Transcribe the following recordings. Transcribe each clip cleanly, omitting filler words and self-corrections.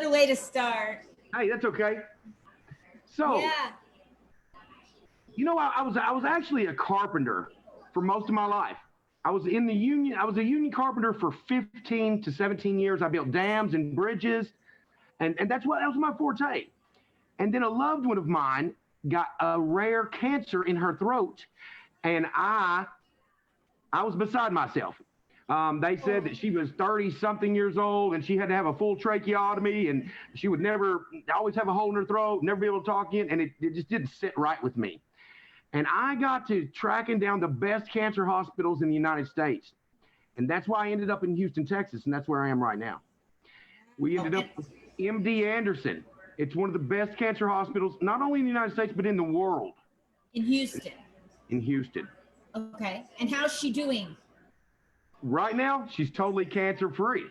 the way to start. Hey, that's okay. So, Yeah. I was actually a carpenter for most of my life. I was in the union. I was a union carpenter for 15 to 17 years. I built dams and bridges, and that was my forte. And then a loved one of mine got a rare cancer in her throat, and I was beside myself. They said that she was 30 something years old and she had to have a full tracheotomy and she would never always have a hole in her throat, never be able to talk again. And it just didn't sit right with me. And I got to tracking down the best cancer hospitals in the United States. And that's why I ended up in Houston, Texas. And that's where I am right now. We ended up with MD Anderson. It's one of the best cancer hospitals, not only in the United States, but in the world. In Houston. In Houston. Okay. And how's she doing? Right now, she's totally cancer free,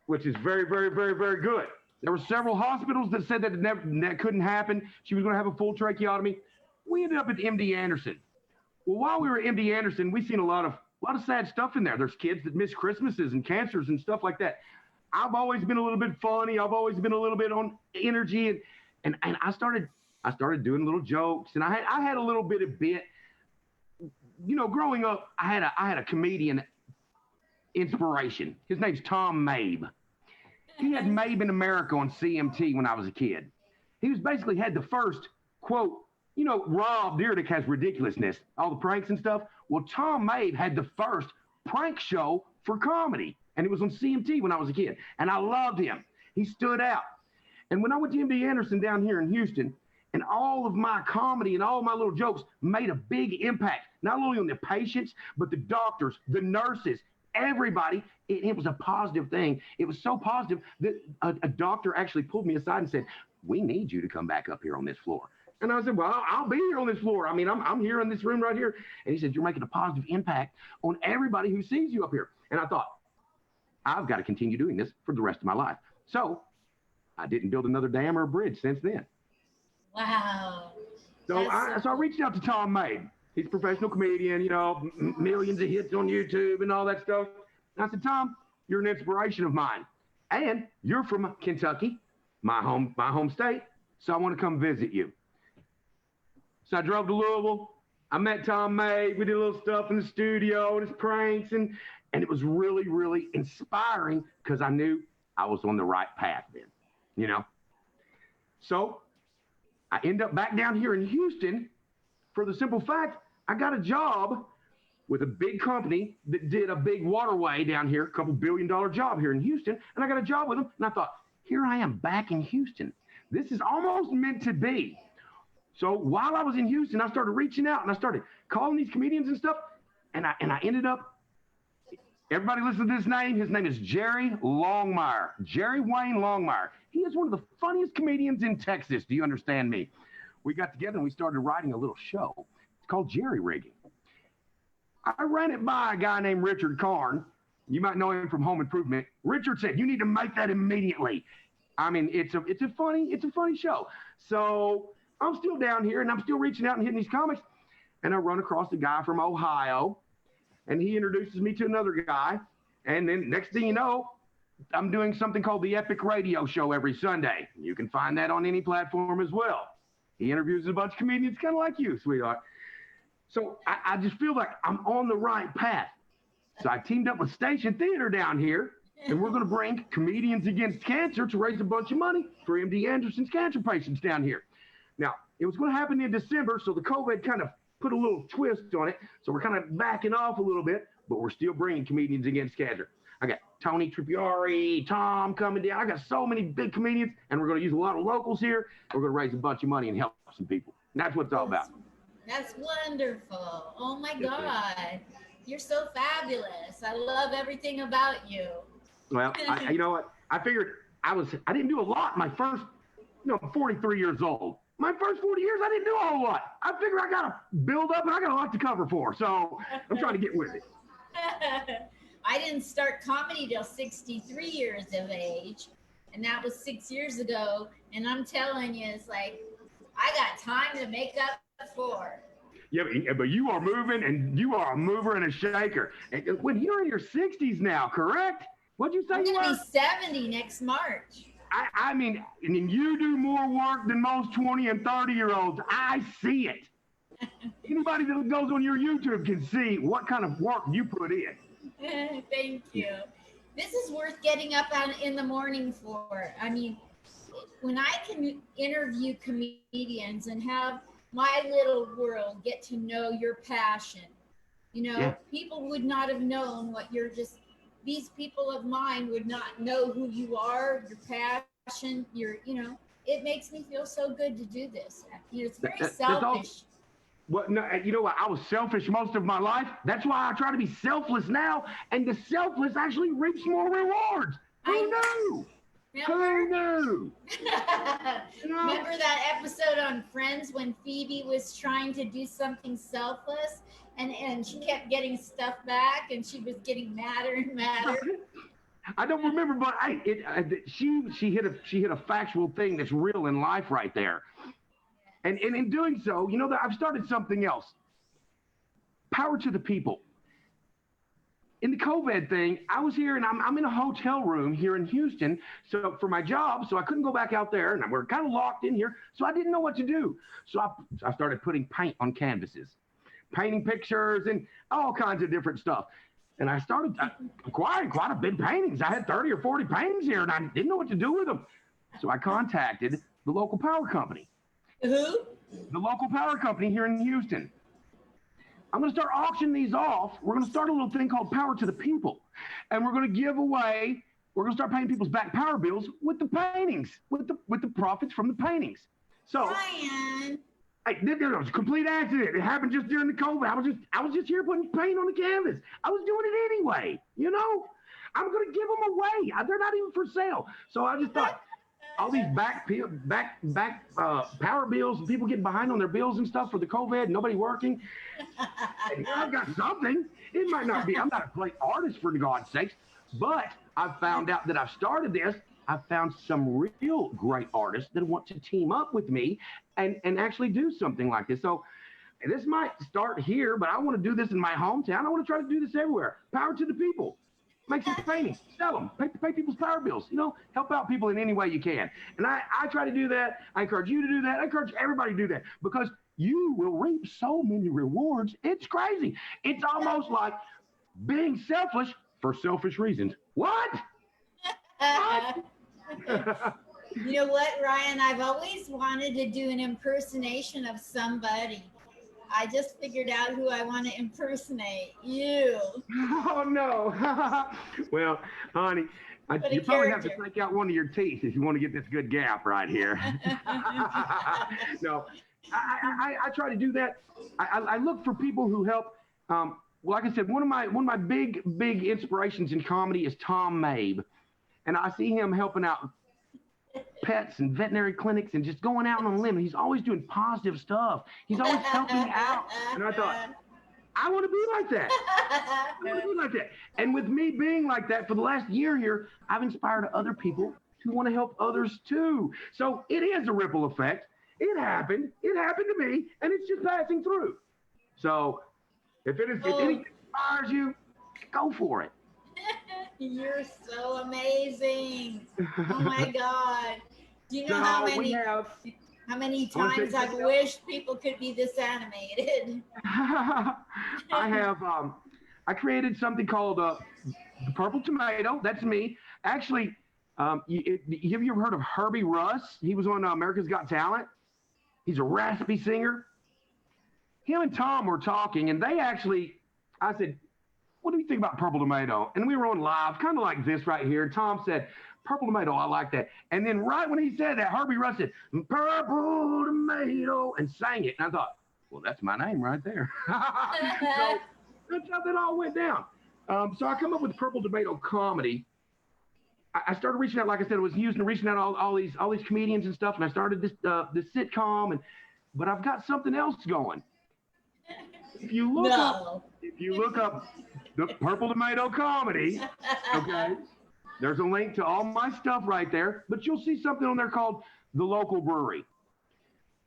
which is very, very, very, very good. There were several hospitals that said that couldn't happen. She was going to have a full tracheotomy. We ended up at MD Anderson. Well, while we were at MD Anderson, we seen a lot of sad stuff in there. There's kids that miss Christmases and cancers and stuff like that. I've always been a little bit funny. I've always been a little bit on energy, and I started doing little jokes, and I had a little bit of bit. Growing up, I had a comedian inspiration. His name's Tom Mabe. He had Mabe in America on CMT when I was a kid. He was basically had the first quote. Rob Dyrdek has ridiculousness, all the pranks and stuff. Well, Tom Mabe had the first prank show for comedy, and it was on CMT when I was a kid, and I loved him. He stood out. And when I went to MD Anderson down here in Houston, and all of my comedy and all my little jokes made a big impact, not only on the patients, but the doctors, the nurses, everybody. It was a positive thing. It was so positive that a doctor actually pulled me aside and said, "We need you to come back up here on this floor." And I said, "Well, I'll be here on this floor. I mean, I'm here in this room right here." And he said, "You're making a positive impact on everybody who sees you up here." And I thought, I've got to continue doing this for the rest of my life. So I didn't build another dam or a bridge since then. Wow. So I reached out to Tom Mabe. He's a professional comedian, millions of hits on YouTube and all that stuff. And I said, "Tom, you're an inspiration of mine. And you're from Kentucky, my home state. So I want to come visit you." So I drove to Louisville. I met Tom Mabe. We did a little stuff in the studio and his pranks. And it was really, really inspiring because I knew I was on the right path then, So I end up back down here in Houston for the simple fact I got a job with a big company that did a big waterway down here, a couple $1 billion job here in Houston. And I got a job with them. And I thought, here I am back in Houston. This is almost meant to be. So while I was in Houston, I started reaching out and I started calling these comedians and stuff. And I ended up, everybody listen to this name. His name is Jerry Longmire, Jerry Wayne Longmire. He is one of the funniest comedians in Texas. Do you understand me? We got together and we started writing a little show. It's called Jerry Rigging. I ran it by a guy named Richard Karn. You might know him from Home Improvement. Richard said, "You need to make that immediately." I mean, it's a funny show. So I'm still down here and I'm still reaching out and hitting these comics. And I run across a guy from Ohio and he introduces me to another guy. And then next thing you know, I'm doing something called the Epic Radio Show every Sunday. You can find that on any platform as well. He interviews a bunch of comedians kind of like you, sweetheart. So I just feel like I'm on the right path. So I teamed up with Station Theater down here, and we're going to bring Comedians Against Cancer to raise a bunch of money for MD Anderson's cancer patients down here. Now, it was going to happen in December, so the COVID kind of put a little twist on it. So we're kind of backing off a little bit, but we're still bringing Comedians Against Cancer. I got Tony Trippiari, Tom coming down. I got so many big comedians, and we're going to use a lot of locals here. We're going to raise a bunch of money and help some people. And that's what it's all about. That's wonderful. Oh, my God. You're so fabulous. I love everything about you. Well, you know what? I figured I didn't do a lot my first, I'm 43 years old. My first 40 years, I didn't do a whole lot. I figure I got to build up and I got a lot to cover for. So I'm trying to get with it. I didn't start comedy till 63 years of age. And that was 6 years ago. And I'm telling you, it's like, I got time to make up for. Yeah, but you are moving and you are a mover and a shaker. And when you're in your 60s now, correct? What'd you say I'm you going were? to be 70 next March. I mean, you do more work than most 20 and 30-year-olds. I see it. Anybody that goes on your YouTube can see what kind of work you put in. Thank you. This is worth getting up on in the morning for. I mean, when I can interview comedians and have my little world get to know your passion, Yeah. people would not have known what you're just. These people of mine would not know who you are, your passion, It makes me feel so good to do this. It's very That's all. selfish. Well, no, you know what? I was selfish most of my life. That's why I try to be selfless now. And the selfless actually reaps more rewards. Who knew? Who knew? Remember that episode on Friends when Phoebe was trying to do something selfless and she kept getting stuff back and she was getting madder and madder. I don't remember, but she hit a factual thing that's real in life right there. And in doing so, that I've started something else. Power to the people. In the COVID thing, I was here and I'm in a hotel room here in Houston. So for my job, so I couldn't go back out there and we're kind of locked in here. So I didn't know what to do. So I started putting paint on canvases, painting pictures and all kinds of different stuff. And I started acquiring quite a bit of paintings. I had 30 or 40 paintings here and I didn't know what to do with them. So I contacted the local power company. Who? The local power company here in Houston. I'm going to start auctioning these off. We're going to start a little thing called Power to the People. And we're going to give away, we're going to start paying people's back power bills with the paintings, with the profits from the paintings. So, Ryan. It was a complete accident. It happened just during the COVID. I was just here putting paint on the canvas. I was doing it anyway, I'm going to give them away. They're not even for sale. So I just thought, all these back power bills and people getting behind on their bills and stuff for the COVID, nobody working. And I've got something. It might not be, I'm not a great artist for God's sakes, but I've found out that I've started this. I've found some real great artists that want to team up with me and actually do something like this. So this might start here, but I want to do this in my hometown. I want to try to do this everywhere. Power to the people. Make some paintings, sell them, pay people's power bills, help out people in any way you can. And I try to do that. I encourage you to do that. I encourage everybody to do that because you will reap so many rewards. It's crazy. It's almost like being selfish for selfish reasons. What? You know what, Ryan? I've always wanted to do an impersonation of somebody. I just figured out who I want to impersonate. You. Oh, no. Well, honey, you probably have to take out one of your teeth if you want to get this good gap right here. No, I try to do that. I look for people who help. Like I said, one of my big inspirations in comedy is Tom Mabe. And I see him helping out pets and veterinary clinics and just going out on a limb. He's always doing positive stuff. He's always helping out. And I thought, I want to be like that. I want to be like that. And with me being like that for the last year here, I've inspired other people to want to help others too. So it is a ripple effect. It happened. It happened to me, and it's just passing through. So if anything inspires you, go for it. You're so amazing. Oh my God. Do you know how many times I've wished people could be this animated? I created something called the Purple Tomato. That's me. Actually, have you ever heard of Herbie Russ? He was on America's Got Talent. He's a raspy singer. Him and Tom were talking, and I said, what do you think about Purple Tomato? And we were on live, kind of like this right here. Tom said, Purple Tomato, I like that. And then right when he said that, Herbie Russ said, Purple Tomato, and sang it. And I thought, well, that's my name right there. So that's how that all went down. So I come up with Purple Tomato Comedy. I started reaching out, like I said, it was Houston, reaching out all these comedians and stuff. And I started this sitcom, but I've got something else going. If you look up the Purple Tomato Comedy, okay, there's a link to all my stuff right there, but you'll see something on there called The Local Brewery.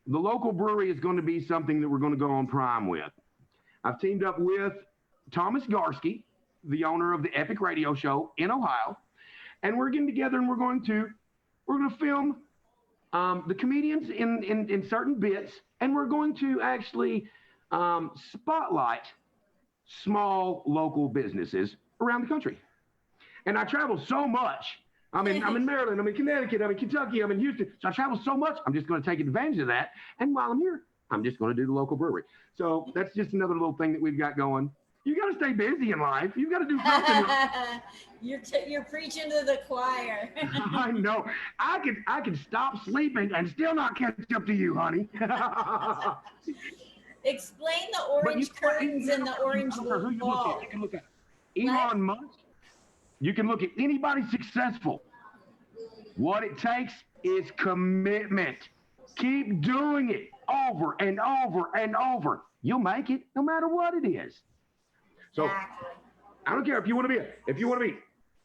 The Local Brewery is going to be something that we're going to go on Prime with. I've teamed up with Thomas Garsky, the owner of the Epic Radio Show in Ohio, and we're getting together and we're going to We're going to film the comedians in certain bits, and we're going to actually spotlight small local businesses around the country. And I travel so much. I'm in Maryland, I'm in Connecticut, I'm in Kentucky, I'm in Houston. So I travel so much, I'm just going to take advantage of that. And while I'm here, I'm just going to do the local brewery. So that's just another little thing that we've got going. You got to stay busy in life. You've got to do something. You're preaching to the choir. I know. I could stop sleeping and still not catch up to you, honey. Explain the orange curtains and the orange wall. You can look at Elon Musk. You can look at anybody successful. What it takes is commitment. Keep doing it over and over and over. You'll make it no matter what it is. So I don't care if you want to be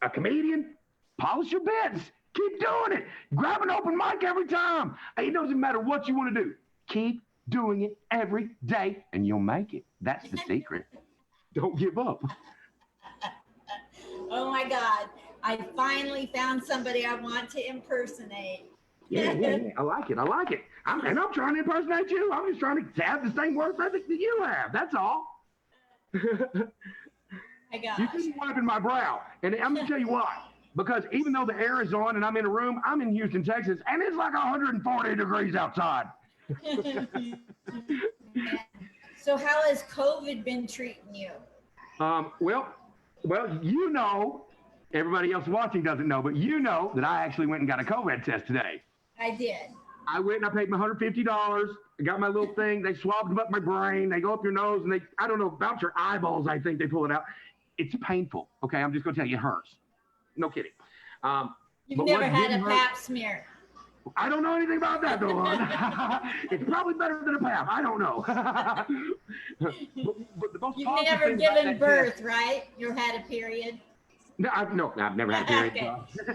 a comedian, polish your bits. Keep doing it. Grab an open mic every time. It doesn't matter what you want to do. Keep doing it every day and you'll make it. That's the secret. Don't give up. Oh my God. I finally found somebody I want to impersonate. Yeah. I like it. I'm trying to impersonate you. I'm just trying to have the same work ethic that you have. That's all. My gosh. You see me wiping my brow. And I'm going to tell you why. Because even though the air is on and I'm in a room, I'm in Houston, Texas, and it's like 140 degrees outside. So how has COVID been treating you? Well, you know, everybody else watching doesn't know, but you know that I actually went and got a COVID test today. I did. I went and I paid my $150. I got my little thing. They swabbed up my brain. They go up your nose and I don't know, about your eyeballs, I think they pull it out. It's painful. Okay, I'm just going to tell you, it hurts. No kidding. You've never had a pap smear. I don't know anything about that, though, hon. It's probably better than a pap. I don't know. but the most You've never given birth, right? You had a period. No, I've never had a period. Okay.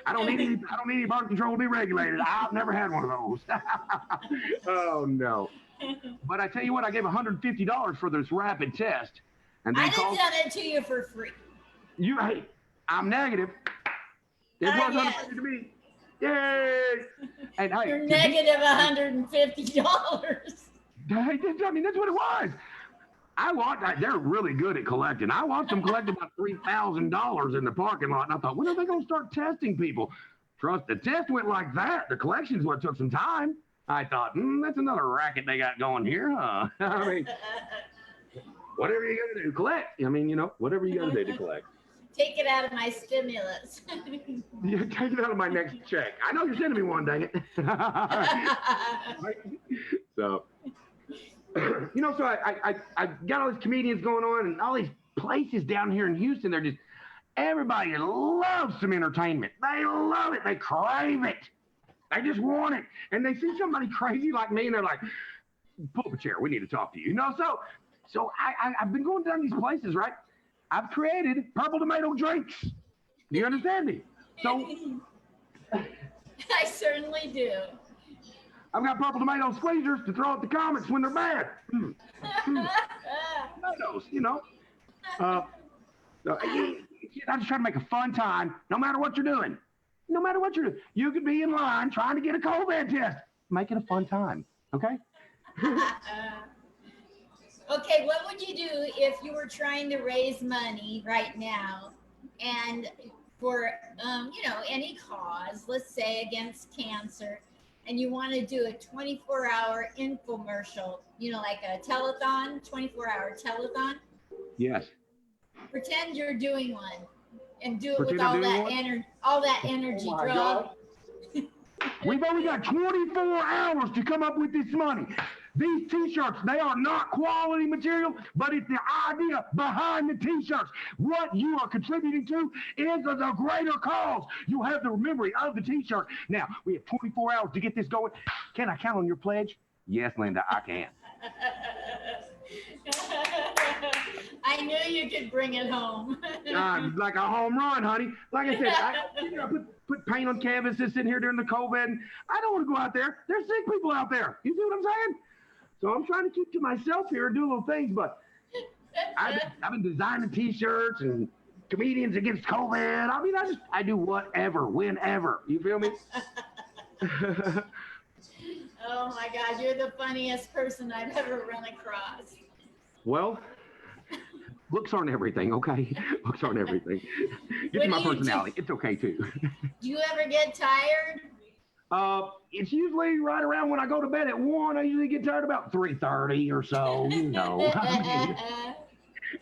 I don't need any birth control to be regulated. I've never had one of those. Oh no! But I tell you what, I gave $150 for this rapid test, and I'd have done it to you for free. Hey, I'm negative. It was $150 to me. Yay! And hey, you're negative $150. I mean, that's what it was. They're really good at collecting. I watched them collect about $3,000 in the parking lot, and I thought, when are they going to start testing people? Trust, the test went like that. The collection's what took some time. I thought, that's another racket they got going here, huh? I mean, whatever you got to do, collect. I mean, whatever you got to do to collect. Take it out of my stimulus. Yeah, take it out of my next check. I know you're sending me one, dang it. So, so I got all these comedians going on and all these places down here in Houston. Everybody loves some entertainment. They love it. They crave it. They just want it. And they see somebody crazy like me and they're like, pull up a chair. We need to talk to you. So I've been going down these places, right? I've created purple tomato drinks. Do you understand me? So I certainly do. I've got purple tomato squeezers to throw at the comics when they're bad. Tomatoes, I'm just trying to make a fun time, no matter what you're doing. No matter what you're doing. You could be in line trying to get a COVID test. Make it a fun time, okay? Okay, what would you do if you were trying to raise money right now and for, any cause, let's say against cancer, and you want to do a 24-hour infomercial, like a telethon, 24-hour telethon? Yes. Pretend you're doing one and do it with all that energy drug. We've only got 24 hours to come up with this money. These t-shirts, they are not quality material, but it's the idea behind the t-shirts. What you are contributing to is the greater cause. You have the memory of the t-shirt. Now, we have 24 hours to get this going. Can I count on your pledge? Yes, Linda, I can. I knew you could bring it home. Like a home run, honey. Like I said, I put paint on canvases sitting here during the COVID. And I don't want to go out there. There's sick people out there. You see what I'm saying? So I'm trying to keep to myself here and do little things, but I've been designing t-shirts and comedians against COVID. I mean, I do whatever, whenever. You feel me? Oh my God, you're the funniest person I've ever run across. Well, looks aren't everything, okay? Looks aren't everything. It's What do my you do? personality. It's okay too. Do you ever get tired? It's usually right around when I go to bed at 1. I usually get tired about 3:30 or so. You know, I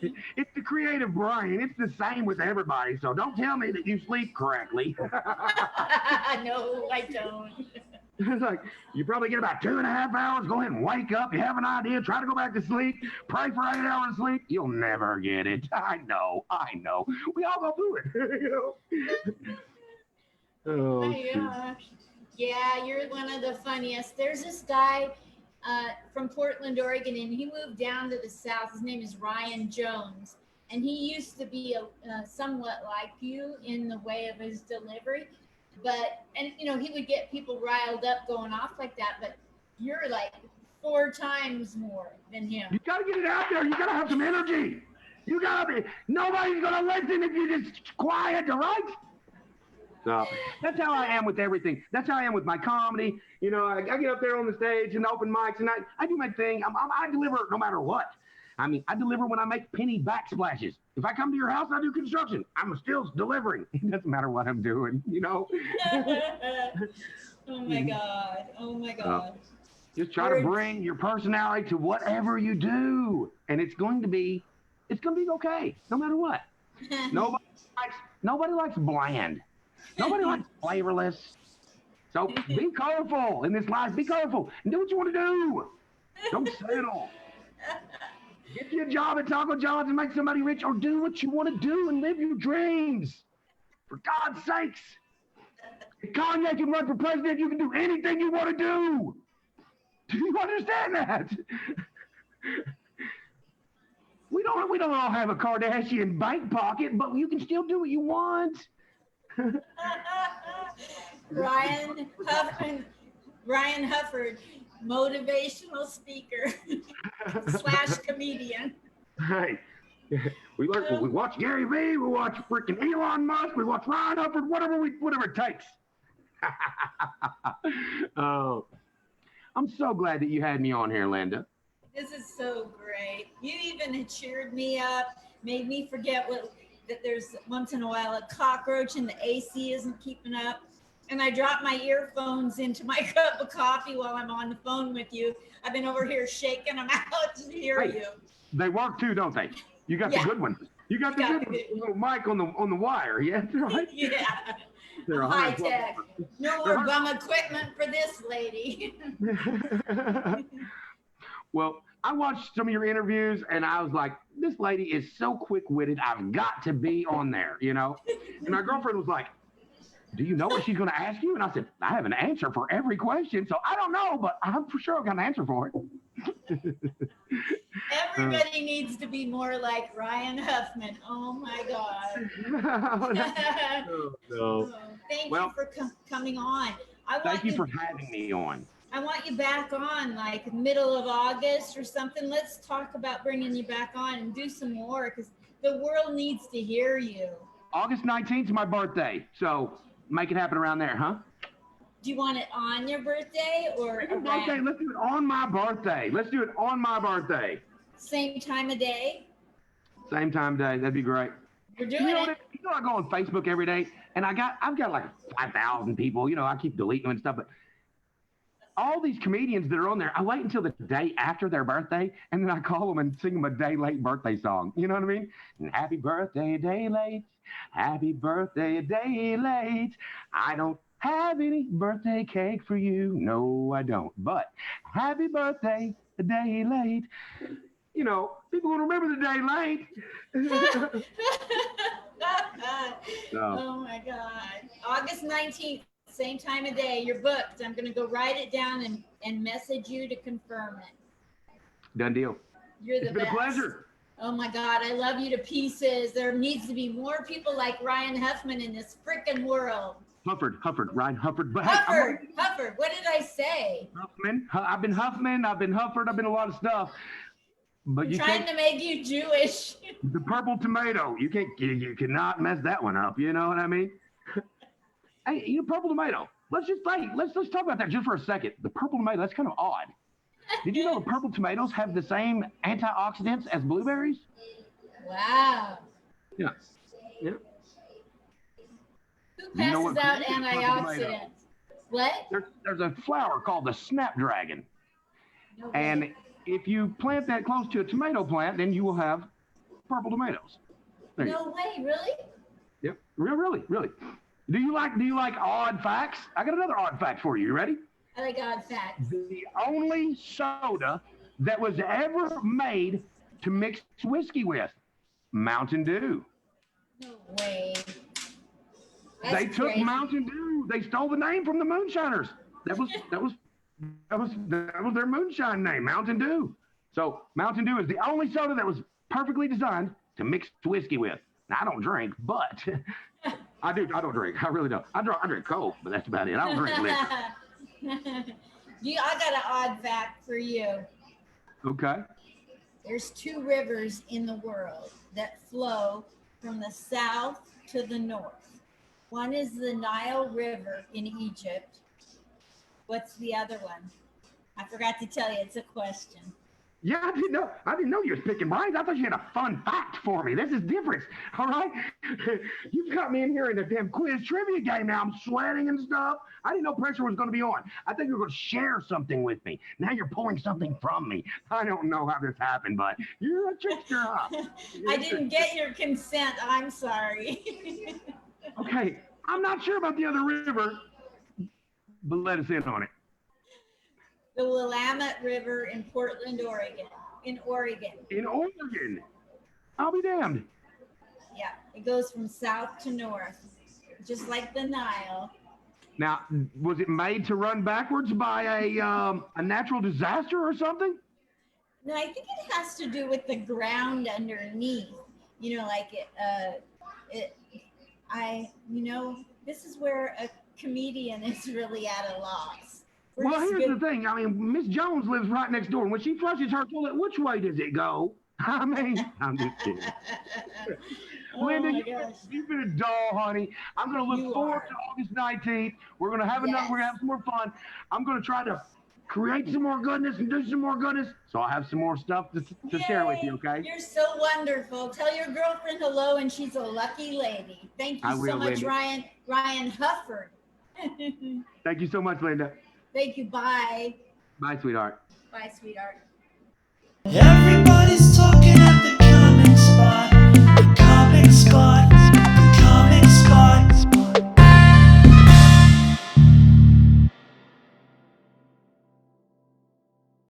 mean, it's the creative brain. It's the same with everybody. So don't tell me that you sleep correctly. No, I don't. It's like you probably get about 2.5 hours. Go ahead and wake up. You have an idea. Try to go back to sleep. Pray for 8 hours of sleep. You'll never get it. I know. I know. We all go through it. You know. Oh Oh, my shoot. gosh. Yeah, you're one of the funniest. There's this guy from Portland, Oregon, and he moved down to the south. His name is Ryan Jones, and he used to be somewhat like you in the way of his delivery. But and you know he would get people riled up going off like that. But you're like 4 times more than him. You got to get it out there. You got to have some energy. You got to be. Nobody's going to listen if you just quiet, right? So that's how I am with everything. That's how I am with my comedy. You know, I get up there on the stage and open mics, and I do my thing. I deliver no matter what. I mean, I deliver when I make penny backsplashes. If I come to your house, I do construction. I'm still delivering. It doesn't matter what I'm doing, you know. Oh my God. Oh my God. Just try to bring your personality to whatever you do, and it's going to be okay, no matter what. Nobody likes bland. Nobody likes flavorless. So be colorful in this life. Be colorful and do what you want to do. Don't settle. Get you a job at Taco John's and make somebody rich, or do what you want to do and live your dreams. For God's sakes. If Kanye can run for president, you can do anything you want to do. Do you understand that? We don't all have a Kardashian bank pocket, but you can still do what you want. Ryan Hufford, motivational speaker / comedian. Hey, we watch Gary Vee, we watch freaking Elon Musk, we watch Ryan Hufford, whatever it takes. Oh, I'm so glad that you had me on here, Linda. This is so great. You even cheered me up, made me forget that there's once in a while a cockroach and the AC isn't keeping up. And I dropped my earphones into my cup of coffee while I'm on the phone with you. I've been over here shaking them out to hear you. They work too, don't they? You got the good one. You got the good little mic on the wire. Yeah, right. Yeah. They're high tech. No more bum equipment for this lady. Well, I watched some of your interviews and I was like, this lady is so quick-witted. I've got to be on there, you know? And my girlfriend was like, do you know what she's going to ask you? And I said, I have an answer for every question. So I don't know, but I'm for sure I've got an answer for it. Everybody needs to be more like Ryan Huffman. Oh my God. No. Thank you for coming on. Thank you for having me on. I want you back on like middle of August or something. Let's talk about bringing you back on and do some more because the world needs to hear you. August 19th is my birthday, so make it happen around there, huh? Do you want it on your birthday or birthday? Let's do it on my birthday. Let's do it on my birthday. Same time of day? Same time of day. That'd be great. We're doing it. You know, I go on Facebook every day, and I've got like 5,000 people. You know, I keep deleting them and stuff, but all these comedians that are on there, I wait until the day after their birthday, and then I call them and sing them a day late birthday song. You know what I mean? And happy birthday, a day late. Happy birthday, a day late. I don't have any birthday cake for you. No, I don't. But happy birthday, a day late. You know, people will remember the day late. Oh my God. August 19th. Same time of day. You're booked. I'm going to go write it down and message you to confirm it. Done deal. It's been a pleasure. Oh my God. I love you to pieces. There needs to be more people like Ryan Huffman in this freaking world. Hufford, Ryan Hufford. But Hufford. What did I say? Huffman. I've been Huffman. I've been Hufford. I've been a lot of stuff. But I'm you trying can't. to make you Jewish. The purple tomato. You can't. You cannot mess that one up. You know what I mean? Hey, purple tomato. Let's talk about that just for a second. The purple tomato. That's kind of odd. Did you know the purple tomatoes have the same antioxidants as blueberries? Wow. Yeah. Yeah. Who Do you know passes what out created the purple tomato? antioxidants? What? There's a flower called the snapdragon, No and way. if you plant that close to a tomato plant, then you will have purple tomatoes. There you go. No way, really? Yep. Really. Do you like odd facts? I got another odd fact for you. You ready? I like odd facts. The only soda that was ever made to mix whiskey with, Mountain Dew. No way. They That's took crazy. Mountain Dew. They stole the name from the moonshiners. That was their moonshine name, Mountain Dew. So Mountain Dew is the only soda that was perfectly designed to mix whiskey with. Now I don't drink, but I do. I don't drink. I really don't. I drink Coke, but that's about it. I don't drink liquor. I got an odd fact for you. Okay. There's 2 rivers in the world that flow from the south to the north. One is the Nile River in Egypt. What's the other one? I forgot to tell you. It's a question. Yeah, I didn't know you was picking brains. I thought you had a fun fact for me. This is different. All right. You've got me in here in a damn quiz trivia game now. I'm sweating and stuff. I didn't know pressure was going to be on. I think you were going to share something with me. Now you're pulling something from me. I don't know how this happened, but you're a trickster, huh? I didn't get your consent. I'm sorry. Okay. I'm not sure about the other river, but let us in on it. The Willamette River in Portland, Oregon. In Oregon. In Oregon. I'll be damned. Yeah, it goes from south to north, just like the Nile. Now, was it made to run backwards by a natural disaster or something? No, I think it has to do with the ground underneath. This is where a comedian is really at a loss. Well, here's the thing. I mean, Miss Jones lives right next door. And when she flushes her toilet, which way does it go? I mean, I'm just kidding. Linda, you've been a doll, honey. I'm going to look forward to August 19th. We're going to have we're going to have some more fun. I'm going to try to create some more goodness and do some more goodness. So I'll have some more stuff to share with you, okay? You're so wonderful. Tell your girlfriend hello, and she's a lucky lady. Thank you so much, Linda. Ryan Hufford. Thank you so much, Linda. Thank you. Bye. Bye, sweetheart. Bye, sweetheart.